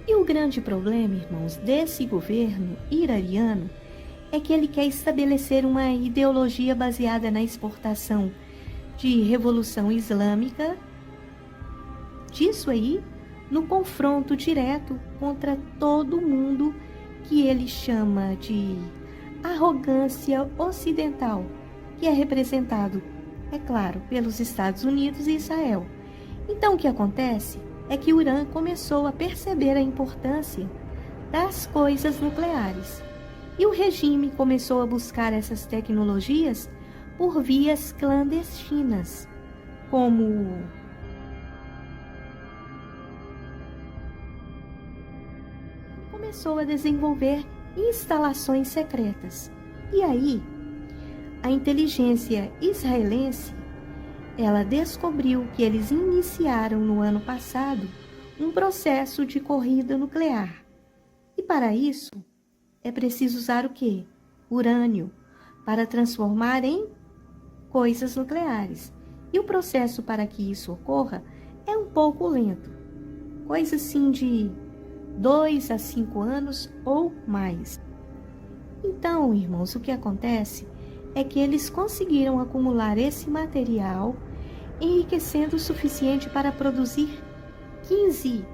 E o grande problema, irmãos, desse governo iraniano é que ele quer estabelecer uma ideologia baseada na exportação de revolução islâmica, disso aí, no confronto direto contra todo mundo que ele chama de arrogância ocidental, que é representado, é claro, pelos Estados Unidos e Israel. Então o que acontece é que o Irã começou a perceber a importância das coisas nucleares. E o regime começou a buscar essas tecnologias por vias clandestinas, como começou a desenvolver instalações secretas. E aí, a inteligência israelense, ela descobriu que eles iniciaram no ano passado um processo de corrida nuclear. E para isso, é preciso usar o quê? Urânio, para transformar em coisas nucleares. E o processo para que isso ocorra é um pouco lento. Coisa assim de 2 a 5 anos ou mais. Então, irmãos, o que acontece é que eles conseguiram acumular esse material, enriquecendo o suficiente para produzir 15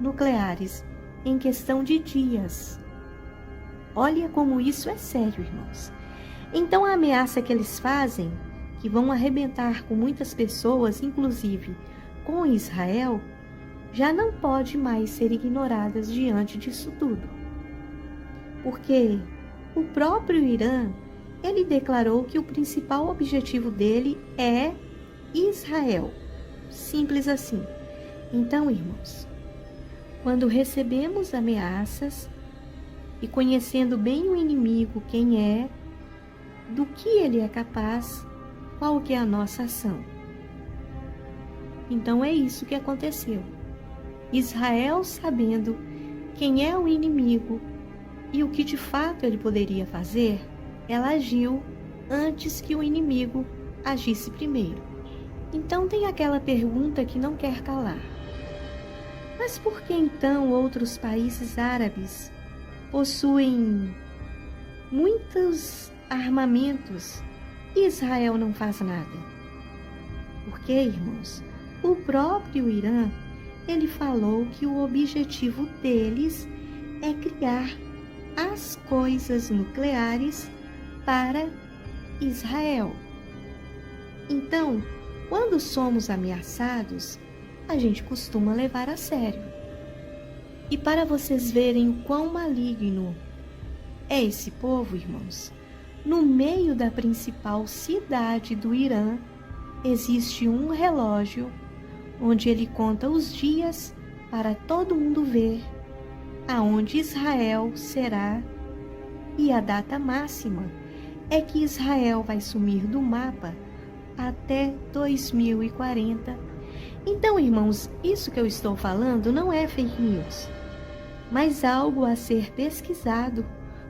nucleares em questão de dias. Olha como isso é sério, irmãos. Então a ameaça que eles fazem, que vão arrebentar com muitas pessoas, inclusive com Israel, já não pode mais ser ignoradas diante disso tudo. Porque o próprio Irã, ele declarou que o principal objetivo dele é Israel. Simples assim. Então, irmãos, quando recebemos ameaças e conhecendo bem o inimigo, quem é, do que ele é capaz, qual que é a nossa ação? Então é isso que aconteceu. Israel, sabendo quem é o inimigo e o que de fato ele poderia fazer, ela agiu antes que o inimigo agisse primeiro. Então tem aquela pergunta que não quer calar. Mas por que então outros países árabes possuem muitos armamentos e Israel não faz nada? Porque, irmãos, o próprio Irã, ele falou que o objetivo deles é criar as coisas nucleares para Israel. Então, quando somos ameaçados, a gente costuma levar a sério. E para vocês verem o quão maligno é esse povo, irmãos, no meio da principal cidade do Irã, existe um relógio onde ele conta os dias para todo mundo ver aonde Israel será, e a data máxima é que Israel vai sumir do mapa até 2040. Então, irmãos, isso que eu estou falando não é fake news, mas algo a ser pesquisado,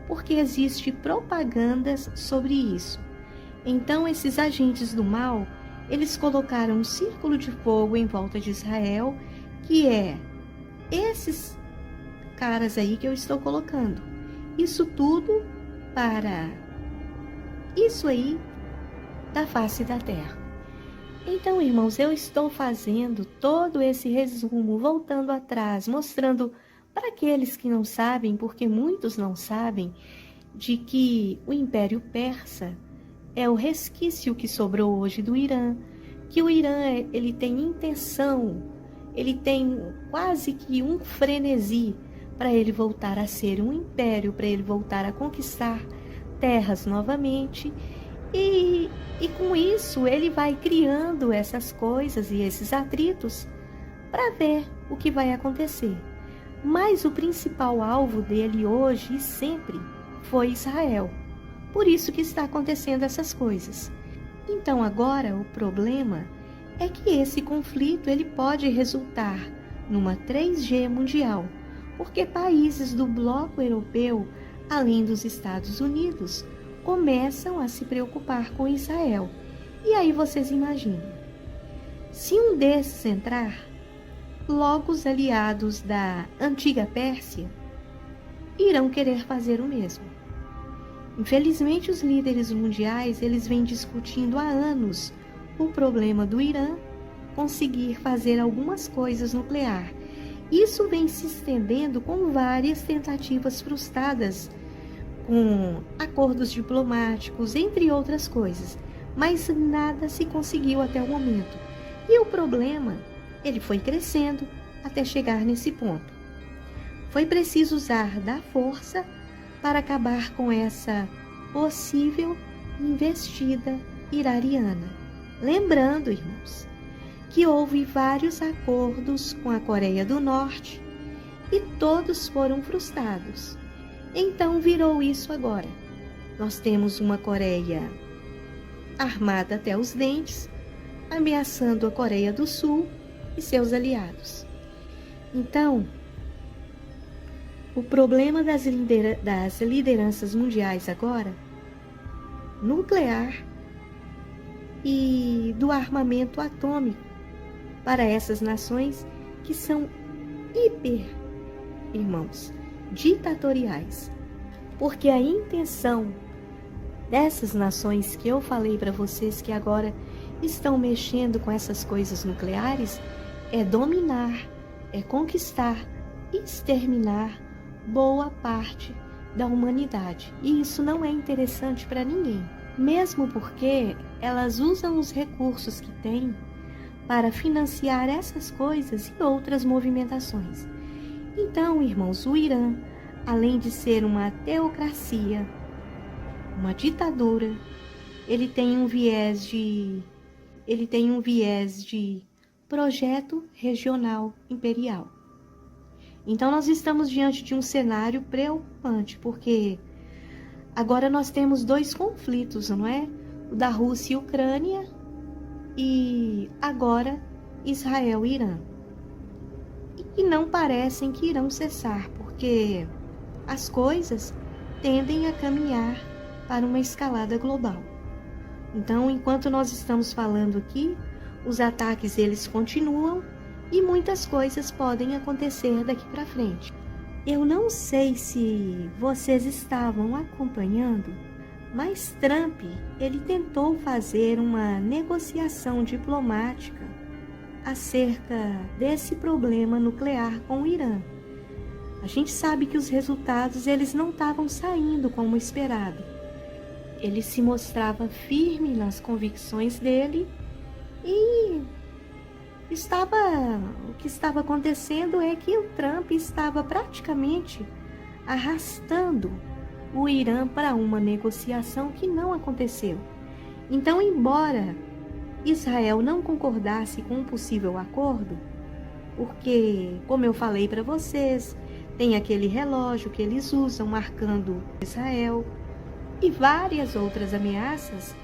porque existe propagandas sobre isso. Então, esses agentes do mal, eles colocaram um círculo de fogo em volta de Israel, que é esses caras aí que eu estou colocando. Isso tudo para isso aí da face da terra. Então, irmãos, eu estou fazendo todo esse resumo, voltando atrás, mostrando para aqueles que não sabem, porque muitos não sabem, de que o Império Persa é o resquício que sobrou hoje do Irã, que o Irã ele tem intenção, ele tem quase que um frenesi para ele voltar a ser um império, para ele voltar a conquistar terras novamente. E com isso ele vai criando essas coisas e esses atritos para ver o que vai acontecer. Mas o principal alvo dele hoje e sempre foi Israel. Por isso que está acontecendo essas coisas. Então agora o problema é que esse conflito ele pode resultar numa 3G mundial, porque países do bloco europeu, além dos Estados Unidos, começam a se preocupar com Israel. E aí vocês imaginam, se um desses entrar, logo os aliados da antiga Pérsia irão querer fazer o mesmo. Infelizmente, os líderes mundiais, eles vêm discutindo há anos o problema do Irã conseguir fazer algumas coisas nuclear. Isso vem se estendendo com várias tentativas frustradas, com acordos diplomáticos, entre outras coisas, mas nada se conseguiu até o momento. E o problema, ele foi crescendo até chegar nesse ponto. Foi preciso usar da força para acabar com essa possível investida iraniana. Lembrando, irmãos, que houve vários acordos com a Coreia do Norte e todos foram frustrados. Então virou isso agora. Nós temos uma Coreia armada até os dentes, ameaçando a Coreia do Sul e seus aliados. Então, o problema das lideranças mundiais agora, nuclear e do armamento atômico para essas nações que são irmãos, ditatoriais. Porque a intenção dessas nações que eu falei para vocês que agora estão mexendo com essas coisas nucleares é dominar, é conquistar, exterminar boa parte da humanidade. E isso não é interessante para ninguém, mesmo porque elas usam os recursos que têm para financiar essas coisas e outras movimentações. Então, irmãos, o Irã, além de ser uma teocracia, uma ditadura, ele tem um viés de projeto regional imperial. Então nós estamos diante de um cenário preocupante, porque agora nós temos dois conflitos, não é? O da Rússia e Ucrânia e agora Israel e Irã. E não parecem que irão cessar, porque as coisas tendem a caminhar para uma escalada global. Então, enquanto nós estamos falando aqui, os ataques eles continuam e muitas coisas podem acontecer daqui para frente. Eu não sei se vocês estavam acompanhando, mas Trump, ele tentou fazer uma negociação diplomática acerca desse problema nuclear com o Irã. A gente sabe que os resultados eles não estavam saindo como esperado. Ele se mostrava firme nas convicções dele e o que estava acontecendo é que o Trump estava praticamente arrastando o Irã para uma negociação que não aconteceu. Então, embora Israel não concordasse com um possível acordo, porque, como eu falei para vocês, tem aquele relógio que eles usam marcando Israel e várias outras ameaças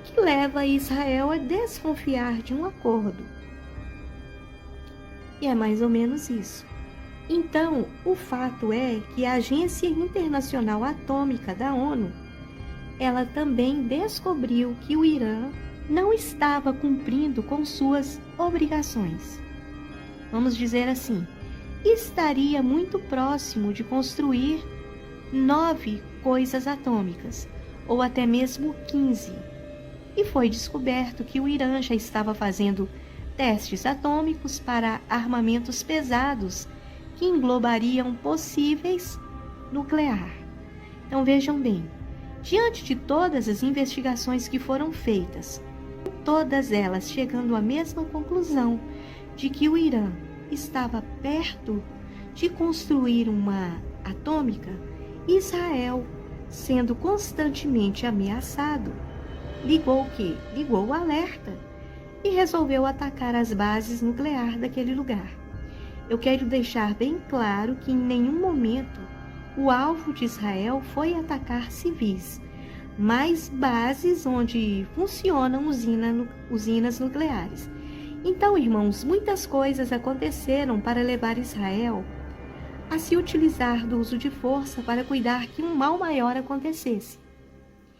que leva Israel a desconfiar de um acordo. E é mais ou menos isso. Então, o fato é que a Agência Internacional Atômica da ONU, ela também descobriu que o Irã não estava cumprindo com suas obrigações. Vamos dizer assim, estaria muito próximo de construir 9 coisas atômicas, ou até mesmo 15. E foi descoberto que o Irã já estava fazendo testes atômicos para armamentos pesados que englobariam possíveis nuclear. Então vejam bem, diante de todas as investigações que foram feitas, todas elas chegando à mesma conclusão de que o Irã estava perto de construir uma atômica, Israel, sendo constantemente ameaçado, ligou o alerta e resolveu atacar as bases nucleares daquele lugar. Eu quero deixar bem claro que em nenhum momento o alvo de Israel foi atacar civis, mas bases onde funcionam usinas nucleares. Então, irmãos, muitas coisas aconteceram para levar Israel a se utilizar do uso de força para cuidar que um mal maior acontecesse.